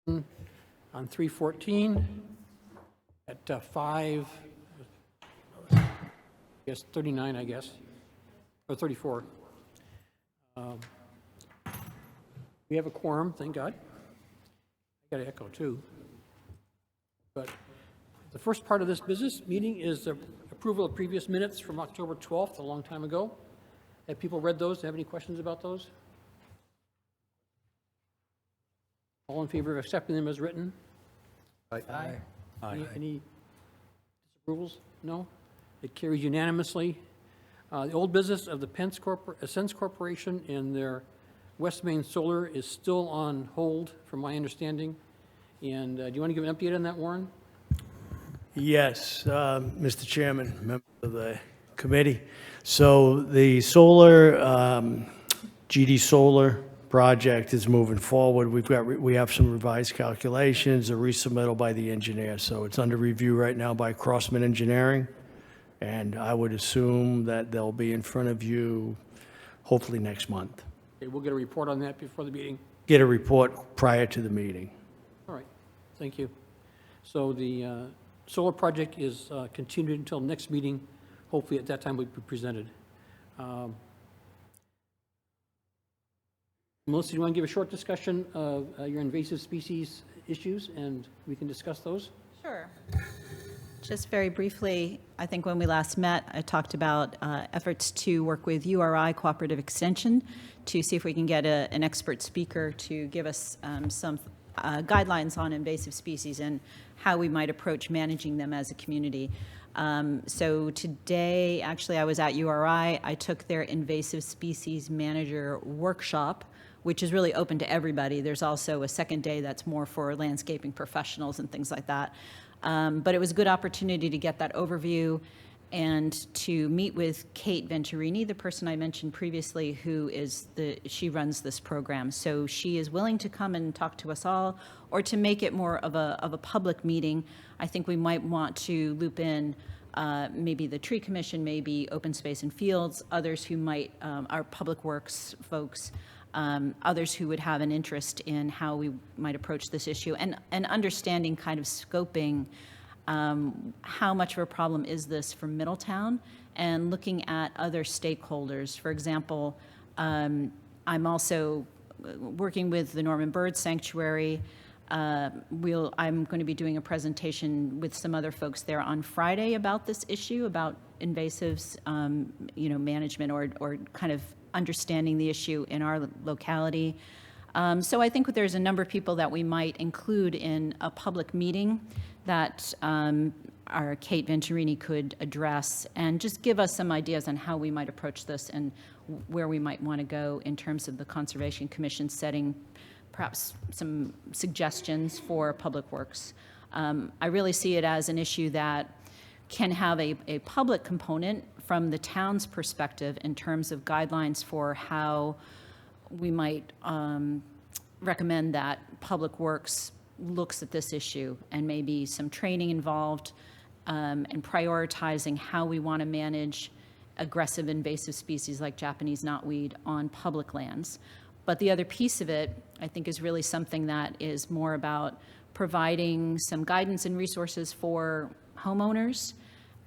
on 3/14 at 5:39, I guess, or 34. We have a quorum, thank God. I got to echo too. But the first part of this business meeting is the approval of previous minutes from October 12th, a long time ago. Have people read those? Have any questions about those? All in favor of accepting them as written? Aye. Any disapprovals? No? It carries unanimously. The old business of the Ascents Corporation and their West Main Solar is still on hold, from my understanding. And do you want to give an update on that, Warren? Yes, Mr. Chairman, members of the committee. So the solar, GD Solar project is moving forward. We have some revised calculations, a resubmittal by the engineer. So it's under review right now by Crossman Engineering. And I would assume that they'll be in front of you hopefully next month. Okay, we'll get a report on that before the meeting. Get a report prior to the meeting. All right, thank you. So the solar project is continued until next meeting. Hopefully at that time we'll be presented. Melissa, do you want to give a short discussion of your invasive species issues, and we can discuss those? Sure. Just very briefly, I think when we last met, I talked about efforts to work with URI Cooperative Extension to see if we can get an expert speaker to give us some guidelines on invasive species and how we might approach managing them as a community. So today, actually, I was at URI. I took their invasive species manager workshop, which is really open to everybody. There's also a second day that's more for landscaping professionals and things like that. But it was a good opportunity to get that overview and to meet with Kate Venturini, the person I mentioned previously, who is she runs this program. So she is willing to come and talk to us all, or to make it more of a public meeting. I think we might want to loop in maybe the Tree Commission, maybe Open Space and Fields, others who might, our Public Works folks, others who would have an interest in how we might approach this issue, and understanding kind of scoping how much of a problem is this for Middletown, and looking at other stakeholders. For example, I'm also working with the Norman Bird Sanctuary. I'm going to be doing a presentation with some other folks there on Friday about this issue, about invasives, management, or kind of understanding the issue in our locality. So I think there's a number of people that we might include in a public meeting that our Kate Venturini could address, and just give us some ideas on how we might approach this and where we might want to go in terms of the Conservation Commission setting perhaps some suggestions for Public Works. I really see it as an issue that can have a public component from the town's perspective in terms of guidelines for how we might recommend that Public Works looks at this issue, and maybe some training involved, and prioritizing how we want to manage aggressive invasive species like Japanese knotweed on public lands. But the other piece of it, I think, is really something that is more about providing some guidance and resources for homeowners,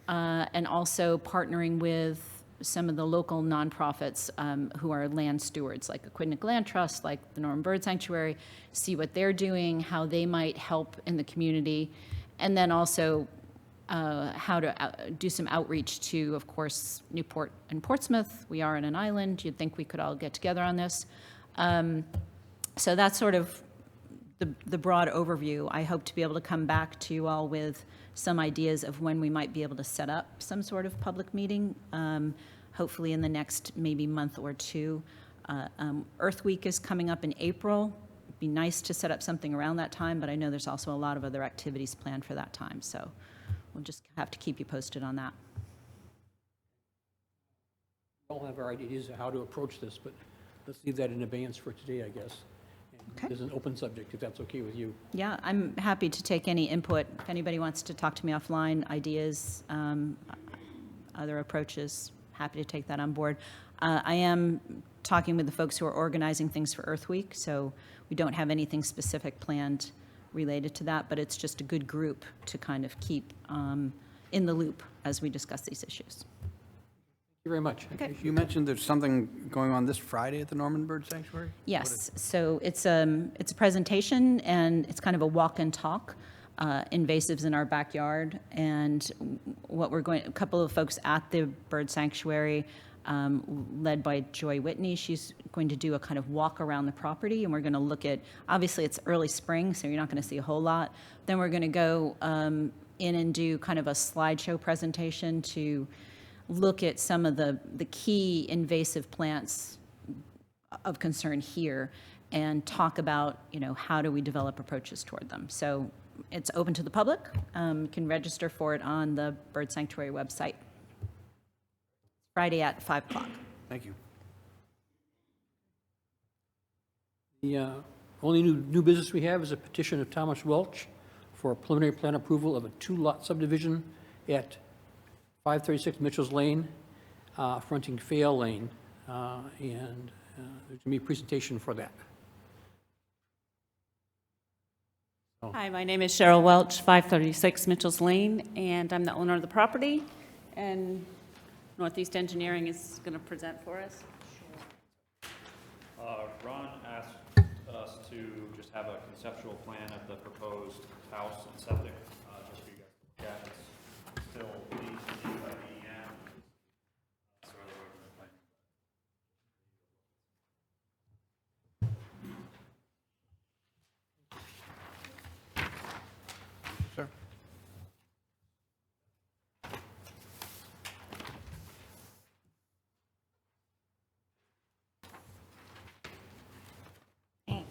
and also partnering with some of the local nonprofits who are land stewards, like Aquidneck Land Trust, like the Norman Bird Sanctuary, see what they're doing, how they might help in the community, and then also how to do some outreach to, of course, Newport and Portsmouth. We are on an island. You'd think we could all get together on this. So that's sort of the broad overview. I hope to be able to come back to you all with some ideas of when we might be able to set up some sort of public meeting, hopefully in the next maybe month or two. Earth Week is coming up in April. It'd be nice to set up something around that time, but I know there's also a lot of other activities planned for that time, so we'll just have to keep you posted on that. We all have our ideas of how to approach this, but let's leave that in advance for today, I guess. Okay. It's an open subject, if that's okay with you. Yeah, I'm happy to take any input. If anybody wants to talk to me offline, ideas, other approaches, happy to take that on board. I am talking with the folks who are organizing things for Earth Week, so we don't have anything specific planned related to that, but it's just a good group to kind of keep in the loop as we discuss these issues. Thank you very much. Okay. You mentioned there's something going on this Friday at the Norman Bird Sanctuary? Yes, so it's a presentation, and it's kind of a walk and talk. Invasives in our backyard, and what we're going, a couple of folks at the bird sanctuary, led by Joy Whitney. She's going to do a kind of walk around the property, and we're going to look at, obviously it's early spring, so you're not going to see a whole lot. Then we're going to go in and do kind of a slideshow presentation to look at some of the key invasive plants of concern here, and talk about, you know, how do we develop approaches toward them. So it's open to the public. You can register for it on the Bird Sanctuary website. Friday at 5 o'clock. Thank you. The only new business we have is a petition of Thomas Welch for a preliminary plan approval of a 2-lot subdivision at 536 Mitchell's Lane, fronting Fayal Lane, and there's going to be a presentation for that. Hi, my name is Cheryl Welch, 536 Mitchell's Lane, and I'm the owner of the property, and Northeast Engineering is going to present for us. Ron asked us to just have a conceptual plan of the proposed house and septic, just for you guys to look at. It's still DEC by DEM. That's where the road is plan. Sir? Thanks.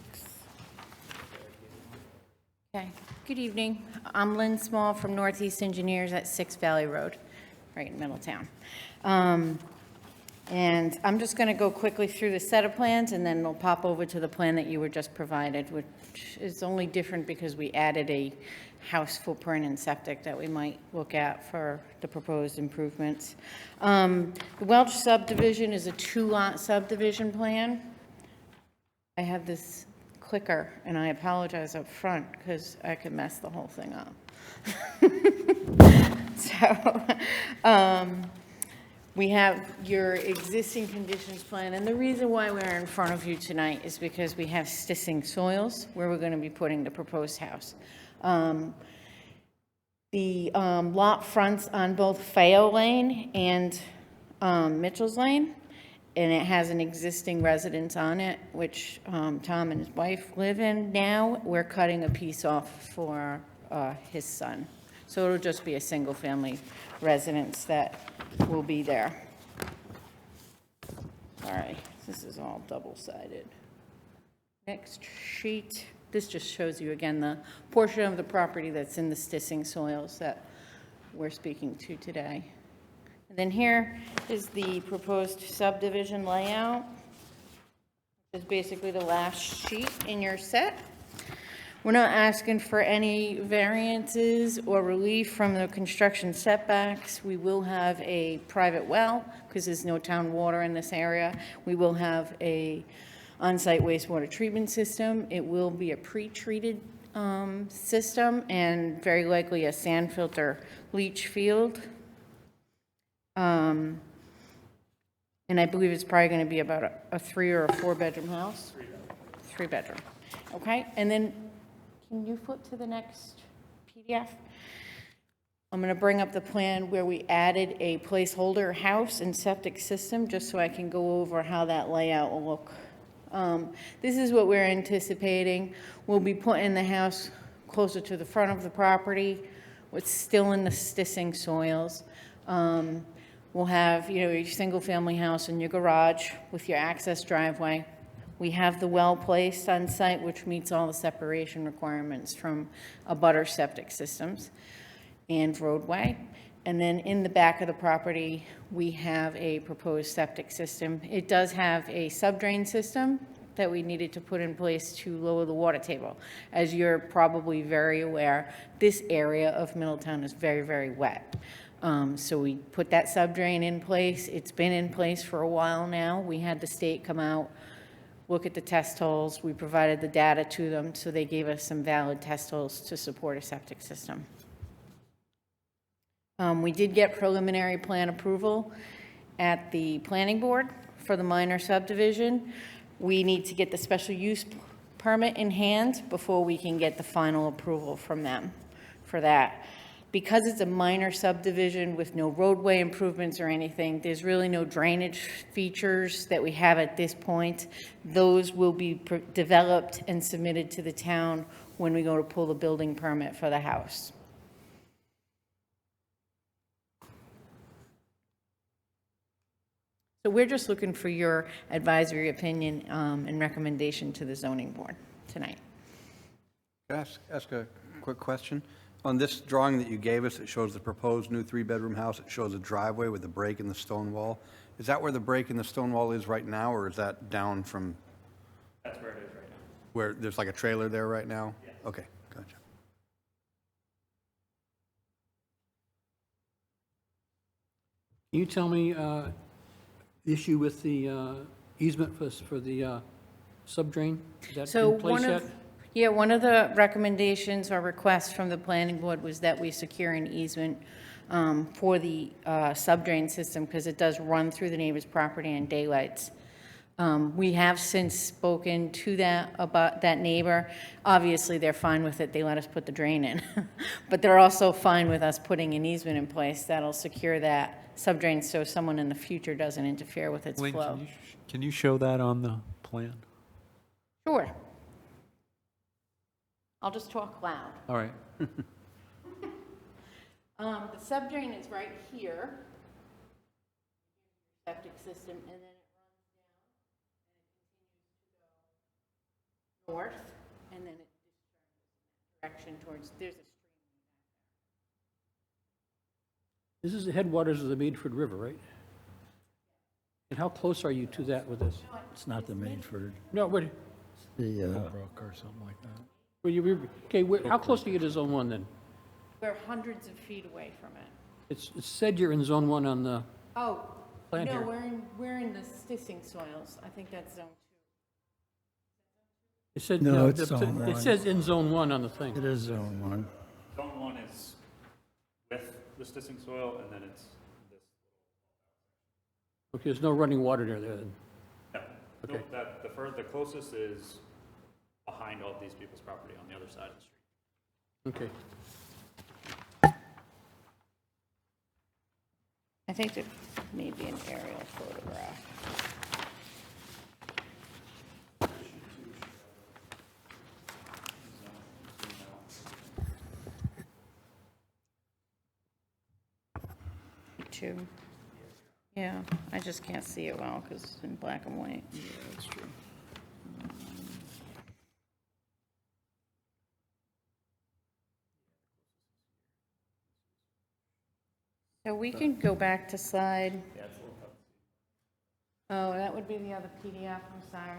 Okay, good evening. I'm Lynn Small from Northeast Engineers at 6 Valley Road, right in Middletown. And I'm just going to go quickly through the set of plans, and then we'll pop over to the plan that you were just provided, which is only different because we added a house footprint and septic that we might look at for the proposed improvements. The Welch subdivision is a 2-lot subdivision plan. I have this clicker, and I apologize up front because I could mess the whole thing up. So, we have your existing conditions plan, and the reason why we're in front of you tonight is because we have stissing soils where we're going to be putting the proposed house. The lot fronts on both Fayal Lane and Mitchell's Lane, and it has an existing residence on it, which Tom and his wife live in now. We're cutting a piece off for his son. So it'll just be a single-family residence that will be there. All right, this is all double-sided. Next sheet, this just shows you again the portion of the property that's in the stissing soils that we're speaking to today. And then here is the proposed subdivision layout. It's basically the last sheet in your set. We're not asking for any variances or relief from the construction setbacks. We will have a private well because there's no town water in this area. We will have a on-site wastewater treatment system. It will be a pre-treated system and very likely a sand filter leach field. And I believe it's probably going to be about a 3 or a 4-bedroom house. 3-bedroom. Okay, and then can you flip to the next PDF? I'm going to bring up the plan where we added a placeholder house and septic system, just so I can go over how that layout will look. This is what we're anticipating. We'll be putting the house closer to the front of the property. It's still in the stissing soils. We'll have, you know, your single-family house and your garage with your access driveway. We have the well placed on site, which meets all the separation requirements from abutter septic systems and roadway. And then in the back of the property, we have a proposed septic system. It does have a subdrain system that we needed to put in place to lower the water table. As you're probably very aware, this area of Middletown is very, very wet. So we put that subdrain in place. It's been in place for a while now. We had the state come out look at the test holes. We provided the data to them, so they gave us some valid test holes to support a septic system. We did get preliminary plan approval at the planning board for the minor subdivision. We need to get the special use permit in hand before we can get the final approval from them for that. Because it's a minor subdivision with no roadway improvements or anything, there's really no drainage features that we have at this point. Those will be developed and submitted to the town when we go to pull the building permit for the house. So we're just looking for your advisory opinion and recommendation to the zoning board tonight. Can I ask a quick question? On this drawing that you gave us, it shows the proposed new 3-bedroom house. It shows a driveway with a break in the stone wall. Is that where the break in the stone wall is right now, or is that down from That's where it is right now. where there's like a trailer there right now? Yes. Okay, gotcha. Can you tell me the issue with the easement for the subdrain? Is that So in place yet? one of the recommendations or requests from the planning board was that we secure an easement for the subdrain system because it does run through the neighbor's property in daylights. We have since spoken to about that neighbor. Obviously, they're fine with it. They let us put the drain in. But they're also fine with us putting an easement in place that'll secure that subdrain so someone in the future doesn't interfere with its Wayne, flow. can you show that on the plan? Sure. I'll just talk loud. All right. The subdrain is right here. Septic system, and then it runs down, and it continues to go north, and then it discharges in that direction towards, there's a stream. This is the headwaters of the Maidford River, right? And how close are you to that with this? It's not the Maidford, No, wait, the, Brook or something like that. okay, how close are you to Zone 1 then? We're hundreds of feet away from it. It's said you're in Zone 1 on the Oh, plan no, here. we're in the stissing soils. I think that's zone 2. It said, No, it's Zone it 1. says in Zone 1 on the thing. it is Zone 1. Zone 1 is with the stissing soil, and then it's this. Okay, there's no running water there then. No, Okay. the closest is behind all of these people's property on the other side of the street. Okay. I think there may be an aerial photograph. Two. Yeah, I just can't see it well because it's in black and white. Yeah, that's true. So we can go back to slide. Oh, that would be the other PDF, I'm sorry.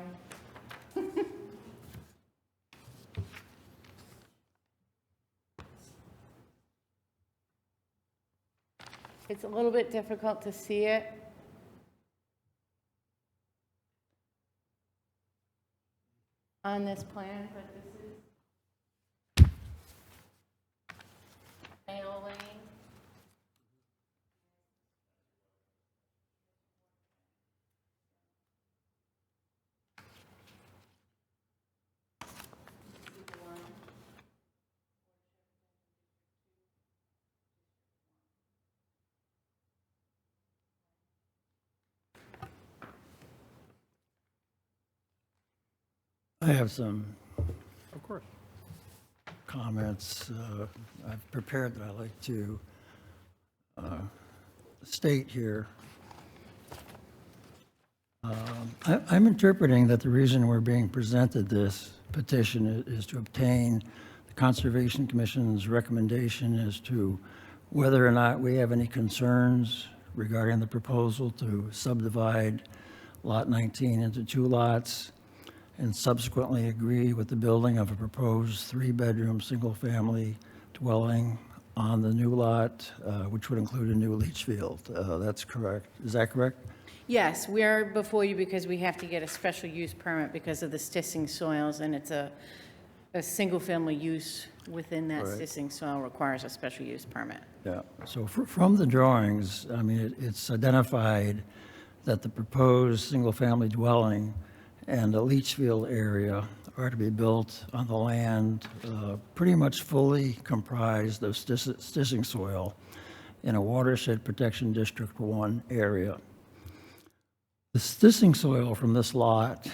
It's a little bit difficult to see it. On this plan, but this is Mayo Lane. I have some Of course. comments I've prepared that I'd like to state here. I'm interpreting that the reason we're being presented this petition is to obtain the Conservation Commission's recommendation as to whether or not we have any concerns regarding the proposal to subdivide Lot 19 into 2 lots and subsequently agree with the building of a proposed 3-bedroom, single-family dwelling on the new lot, which would include a new leach field. That's correct. Is that correct? Yes, we are before you because we have to get a special use permit because of the stissing soils, and it's a single-family use within that Right. stissing soil requires a special use permit. Yeah, so from the drawings, I mean, it's identified that the proposed single-family dwelling and the leach field area are to be built on the land pretty much fully comprised of stissing soil in a watershed protection district 1 area. The stissing soil from this lot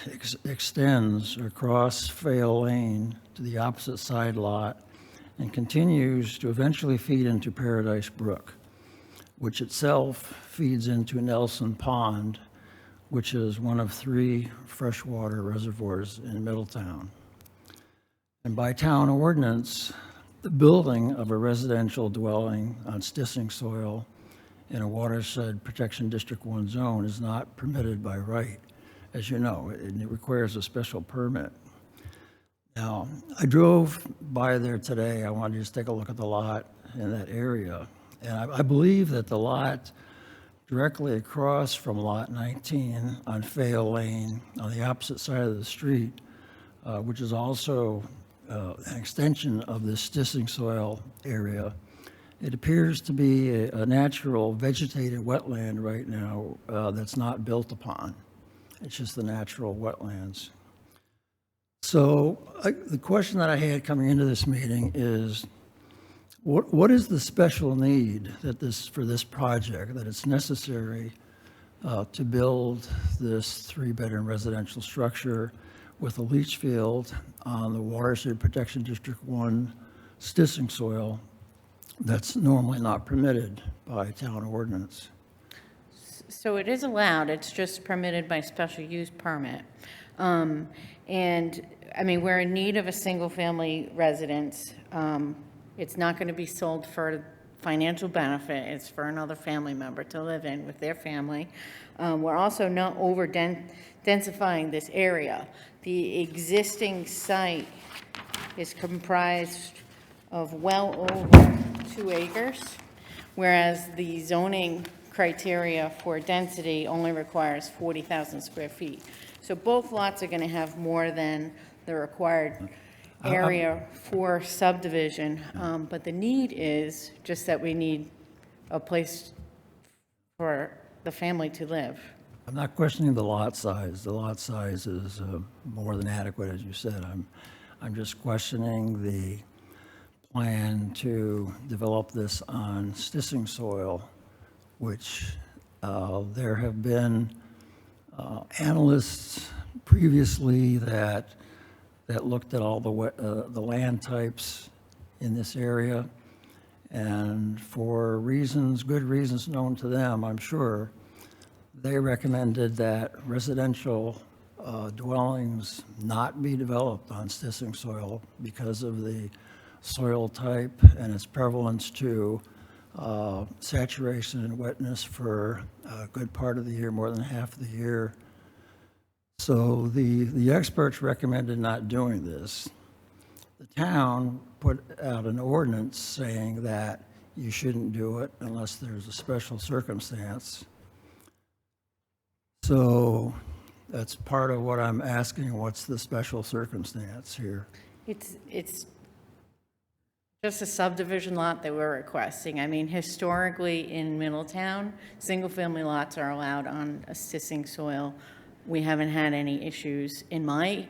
extends across Vale Lane to the opposite side lot and continues to eventually feed into Paradise Brook, which itself feeds into Nelson Pond, which is one of 3 freshwater reservoirs in Middletown. And by town ordinance, the building of a residential dwelling on stissing soil in a watershed protection district 1 zone is not permitted by right. As you know, it requires a special permit. Now, I drove by there today. I wanted to just take a look at the lot in that area. And I believe that the lot directly across from Lot 19 on Vale Lane, on the opposite side of the street, which is also an extension of this stissing soil area, it appears to be a natural vegetated wetland right now that's not built upon. It's just the natural wetlands. So the question that I had coming into this meeting is, what is the special need for this project, that it's necessary to build this 3-bedroom residential structure with a leach field on the Watershed Protection District 1 stissing soil that's normally not permitted by town ordinance? So it is allowed, it's just permitted by special use permit. And, I mean, we're in need of a single-family residence. It's not going to be sold for financial benefit, it's for another family member to live in with their family. We're also not over-densifying this area. The existing site is comprised of well over 2 acres, whereas the zoning criteria for density only requires 40,000 square feet. So both lots are going to have more than the required area for subdivision, but the need is just that we need a place for the family to live. I'm not questioning the lot size. The lot size is more than adequate, as you said. I'm just questioning the plan to develop this on stissing soil, which there have been analysts previously that looked at all the land types in this area, and for reasons, good reasons known to them, I'm sure, they recommended that residential dwellings not be developed on stissing soil because of the soil type and its prevalence to saturation and wetness for a good part of the year, more than half of the year. So the experts recommended not doing this. The town put out an ordinance saying that you shouldn't do it unless there's a special circumstance. So that's part of what I'm asking, what's the special circumstance here? It's just a subdivision lot that we're requesting. I mean, historically in Middletown, single-family lots are allowed on a stissing soil. We haven't had any issues in my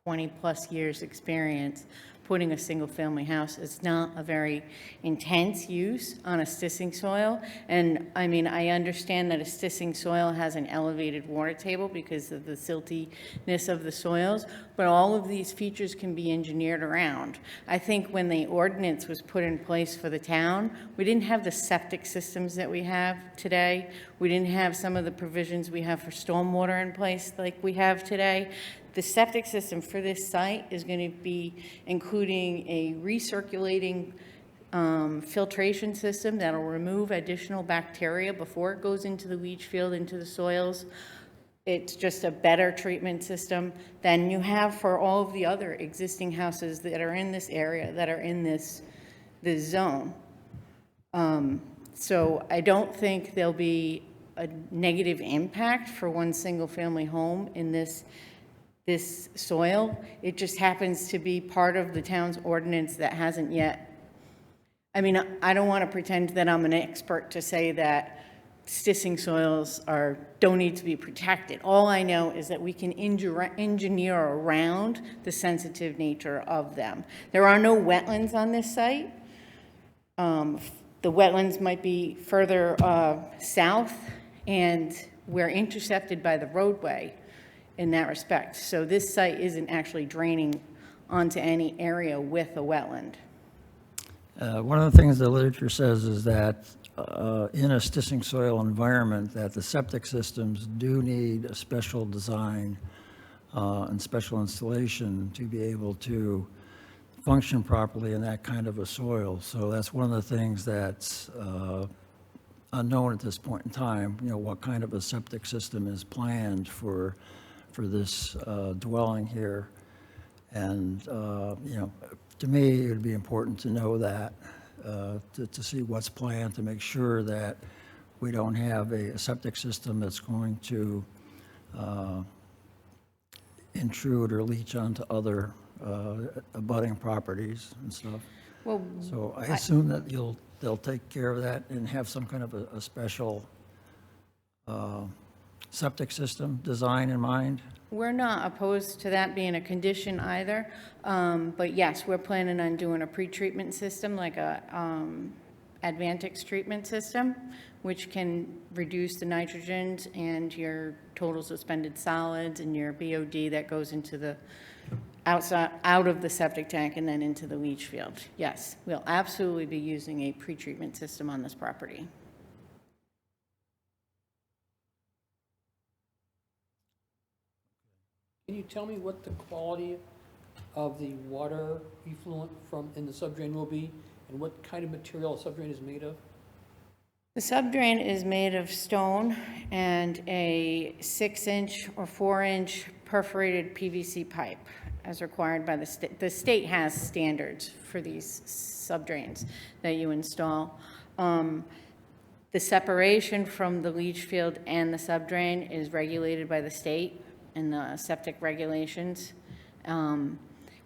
20-plus years' experience putting a single-family house. It's not a very intense use on a stissing soil. And I mean, I understand that a stissing soil has an elevated water table because of the siltiness of the soils, but all of these features can be engineered around. I think when the ordinance was put in place for the town, we didn't have the septic systems that we have today. We didn't have some of the provisions we have for stormwater in place like we have today. The septic system for this site is going to be including a recirculating filtration system that'll remove additional bacteria before it goes into the leach field, into the soils. It's just a better treatment system than you have for all of the other existing houses that are in this area, that are in this zone. So I don't think there'll be a negative impact for one single-family home in this soil. It just happens to be part of the town's ordinance that hasn't yet, I mean, I don't want to pretend that I'm an expert to say that stissing soils don't need to be protected. All I know is that we can engineer around the sensitive nature of them. There are no wetlands on this site. The wetlands might be further south, and we're intercepted by the roadway in that respect. So this site isn't actually draining onto any area with a wetland. One of the things the literature says is that in a stissing soil environment, that the septic systems do need a special design and special installation to be able to function properly in that kind of a soil. So that's one of the things that's unknown at this point in time, what kind of a septic system is planned for this dwelling here. And, to me, it would be important to know that, to see what's planned, to make sure that we don't have a septic system that's going to intrude or leach onto other abutting properties and stuff. Well, So I assume that they'll take care of that and have some kind of a special septic system design in mind. we're not opposed to that being a condition either. But yes, we're planning on doing a pre-treatment system, like a Advantix treatment system, which can reduce the nitrogens and your total suspended solids and your BOD that goes into the out of the septic tank and then into the leach field. Yes, we'll absolutely be using a pre-treatment system on this property. Can you tell me what the quality of the water effluent in the subdrain will be, and what kind of material a subdrain is made of? The subdrain is made of stone and a 6-inch or 4-inch perforated PVC pipe, as required by the state. The state has standards for these subdrains that you install. The separation from the leach field and the subdrain is regulated by the state and the septic regulations.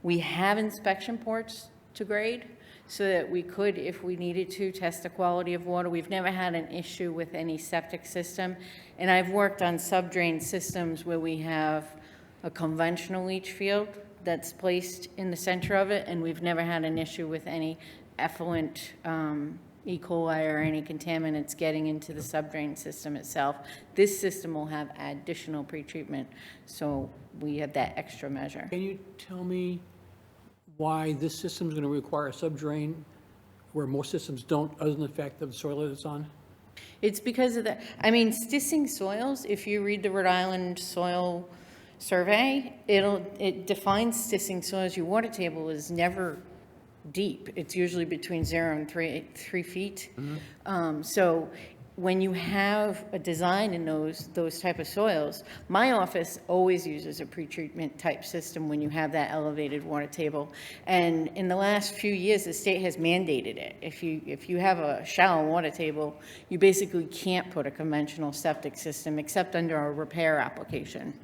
We have inspection ports to grade so that we could, if we needed to, test the quality of water. We've never had an issue with any septic system. And I've worked on subdrain systems where we have a conventional leach field that's placed in the center of it, and we've never had an issue with any effluent E. coli or any contaminants getting into the subdrain system itself. This system will have additional pretreatment, so we have that extra measure. Can you tell me why this system is going to require a subdrain where most systems don't, other than the fact of the soil that it's on? It's because of the, I mean, stissing soils, if you read the Rhode Island Soil Survey, it defines stissing soils. Your water table is never deep. It's usually between 0 and 3 feet. So when you have a design in those type of soils, my office always uses a pretreatment type system when you have that elevated water table. And in the last few years, the state has mandated it. If you have a shallow water table, you basically can't put a conventional septic system except under a repair application.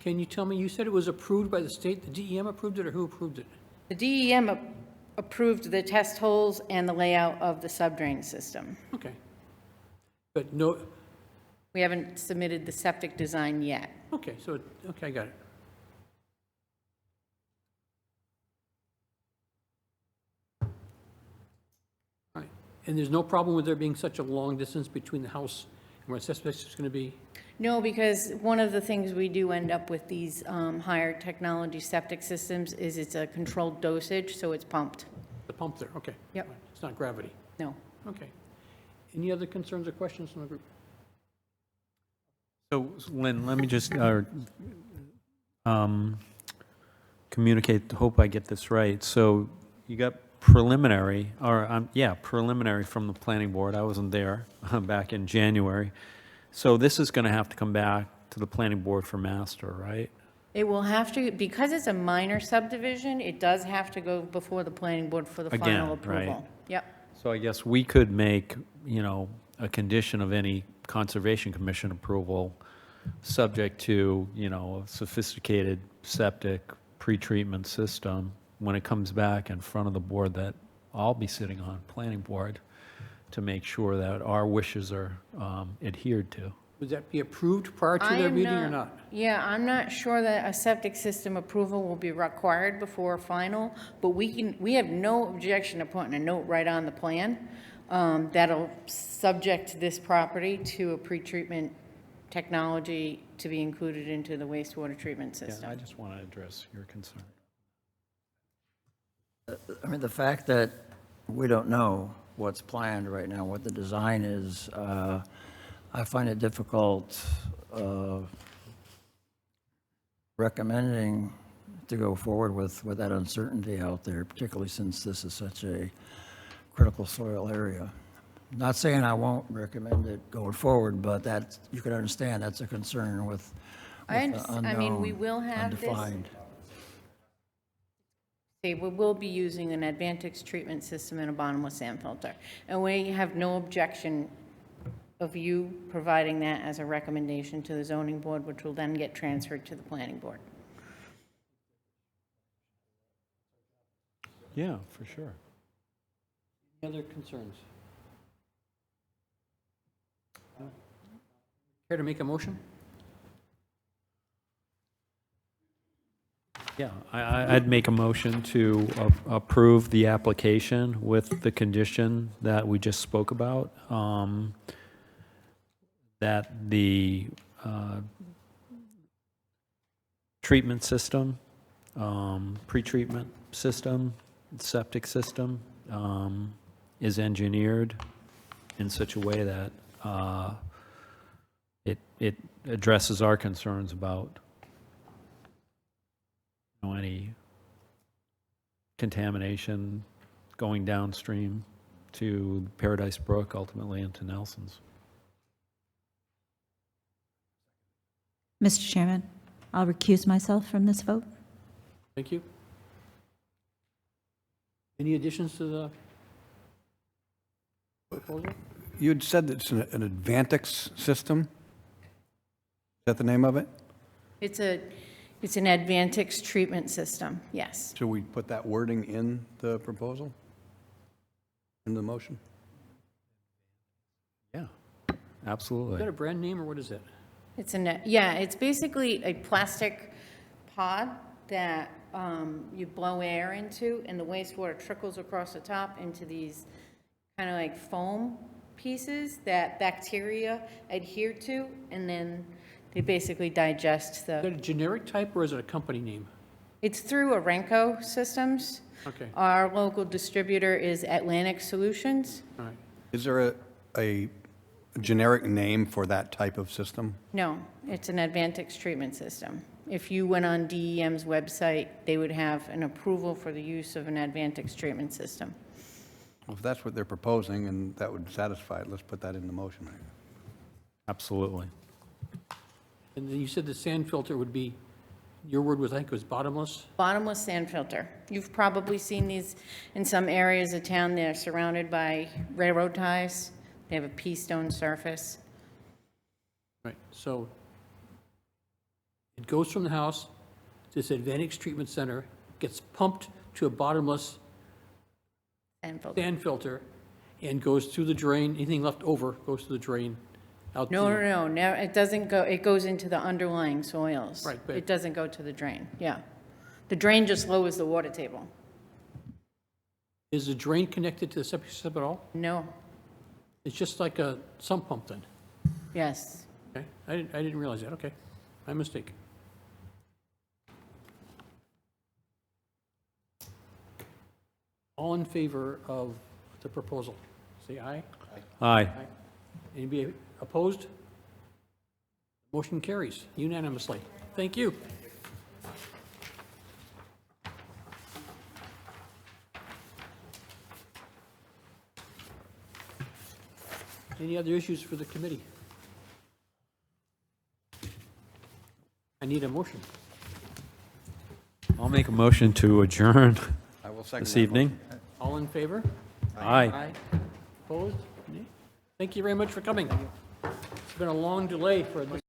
Can you tell me, you said it was approved by the state, the DEM approved it, or who approved it? The DEM approved the test holes and the layout of the subdrain system. Okay. But no, We haven't submitted the septic design yet. okay, so, okay, I got it. All right, and there's no problem with there being such a long distance between the house and where the septic is going to be? No, because one of the things we do end up with these higher technology septic systems is it's a controlled dosage, so it's pumped. The pump there, okay. Yep. All right, it's not gravity, No. okay. Any other concerns or questions from the group? So Lynn, let me just communicate, hope I get this right. So you got preliminary, or preliminary from the planning board. I wasn't there back in January. So this is going to have to come back to the planning board for master, right? It will have to, because it's a minor subdivision, it does have to go before the planning board for the Again, final approval. right. Yep. So I guess we could make, a condition of any Conservation Commission approval, subject to, you know, a sophisticated septic pretreatment system. When it comes back in front of the board that I'll be sitting on, planning board, to make sure that our wishes are adhered to. Would that be approved prior to I their am meeting or not? Yeah, I'm not sure that a septic system approval will be required before final, but we have no objection to putting a note right on the plan that'll subject this property to a pretreatment technology to be included into the wastewater treatment Yeah, system. I just want to address your concern. I mean, the fact that we don't know what's planned right now, what the design is, I find it difficult recommending to go forward with that uncertainty out there, particularly since this is such a critical soil area. Not saying I won't recommend it going forward, but that, you can understand, that's a concern with the understand. I mean, we unknown, will have this. undefined. Okay, we will be using an Advantix treatment system and a bottomless sand filter. And we have no objection of you providing that as a recommendation to the zoning board, which will then get transferred to the planning board. Yeah, for sure. Any other concerns? Care to make a motion? Yeah, I'd make a motion to approve the application with the condition that we just spoke about, that the treatment system, pretreatment system, septic system is engineered in such a way that it addresses our concerns about any contamination going downstream to Paradise Brook, ultimately into Nelson's. Mr. Chairman, I'll recuse myself from this vote. Thank you. Any additions to the proposal? You'd said it's an Advantix system? Is that the name of it? It's an Advantix treatment system, yes. Should we put that wording in the proposal? In the motion? Yeah, Is absolutely. that a brand name or what is it? It's basically a plastic pod that you blow air into, and the wastewater trickles across the top into these kind of like foam pieces that bacteria adhere to, and then they basically digest Is that the, a generic type or is it a company name? it's through Arenco Systems. Okay, Our local distributor is Atlantic Solutions. all right. Is there a generic name for that type of system? No, it's an Advantix treatment system. If you went on DEM's website, they would have an approval for the use of an Advantix treatment system. Well, if that's what they're proposing and that would satisfy it, let's put that in the motion. Absolutely. And then you said the sand filter would be, your word was, I think it was bottomless? Bottomless sand filter. You've probably seen these in some areas of town. They're surrounded by railroad ties. They have a pea stone surface. Right, so it goes from the house to this Advantix Treatment Center, gets pumped to a bottomless Sand filter. sand filter, and goes through the drain. Anything left over goes to the drain out to... No, it doesn't go, it goes into the underlying soils. Right, but- It doesn't go to the drain, yeah. The drain just lowers the water table. Is the drain connected to the septic system at all? No, It's just like a sump pump then? yes. Okay, I didn't realize that, okay. My mistake. All in favor of the proposal, say aye. Aye. Anybody opposed? Motion carries unanimously. Thank you. Any other issues for the committee? I need a motion. I'll make a motion to adjourn I will second this that evening. All in favor? Aye. Opposed? Nay? Thank you very much for coming. It's been a long delay for this